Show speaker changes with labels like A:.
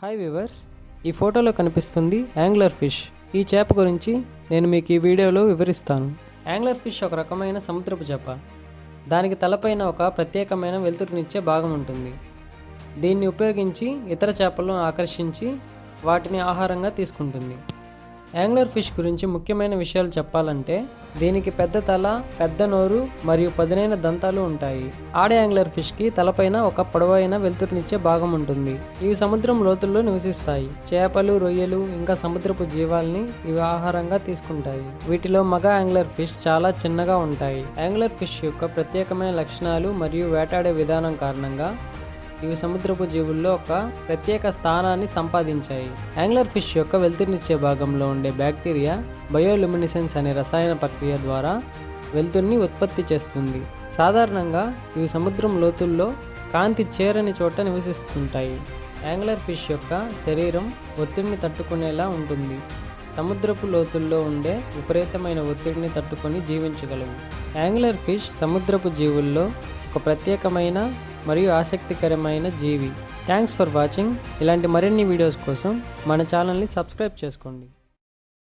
A: Hi viewers, ఈ ఫోటోలో కనిపిస్తుంది యాంగ్లర్ ఫిష్. ఈ చేప గురించి నేను మీకు ఈ వీడియోలో వివరిస్తాను. యాంగ్లర్ ఫిష్ ఒక రకమైన సముద్రపు చేప. దానికి తలపైన ఒక ప్రత్యేకమైన వెలుతురునిచ్చే భాగం ఉంటుంది. దీన్ని ఉపయోగించి ఇతర చేపలను ఆకర్షించి వాటిని ఆహారంగా తీసుకుంటుంది. యాంగ్లర్ ఫిష్ గురించి ముఖ్యమైన విషయాలు చెప్పాలంటే దీనికి పెద్ద తల, పెద్ద నోరు మరియు పదునైన దంతాలు ఉంటాయి. ఆడ యాంగ్లర్ ఫిష్కి తలపైన ఒక పొడవైన వెలుతురునిచ్చే భాగం ఉంటుంది. ఇవి సముద్రం లోతుల్లో నివసిస్తాయి. చేపలు, రొయ్యలు ఇంకా సముద్రపు జీవాల్ని ఇవి ఆహారంగా తీసుకుంటాయి. వీటిలో మగ యాంగ్లర్ ఫిష్ చాలా చిన్నగా ఉంటాయి. యాంగ్లర్ ఫిష్ యొక్క ప్రత్యేకమైన లక్షణాలు మరియు వేటాడే విధానం కారణంగా ఇవి సముద్రపు జీవుల్లో ఒక ప్రత్యేక స్థానాన్ని సంపాదించాయి. యాంగ్లర్ ఫిష్ యొక్క వెలుతురునిచ్చే భాగంలో ఉండే బ్యాక్టీరియా బయోలుమినిసెన్స్ అనే రసాయన ప్రక్రియ ద్వారా వెలుతురుని ఉత్పత్తి చేస్తుంది. సాధారణంగా ఇవి సముద్రం లోతుల్లో కాంతి చేరని చోట నివసిస్తుంటాయి. యాంగ్లర్ ఫిష్ యొక్క శరీరం ఒత్తిడిని తట్టుకునేలా ఉంటుంది. సముద్రపు లోతుల్లో ఉండే విపరీతమైన ఒత్తిడిని తట్టుకొని జీవించగలవు. యాంగ్లర్ ఫిష్ సముద్రపు జీవుల్లో ఒక ప్రత్యేకమైన మరియు ఆసక్తికరమైన జీవి. Thanks for watching. ఇలాంటి మరిన్ని వీడియోస్ కోసం మన ఛానల్ని సబ్స్క్రైబ్ చేసుకోండి.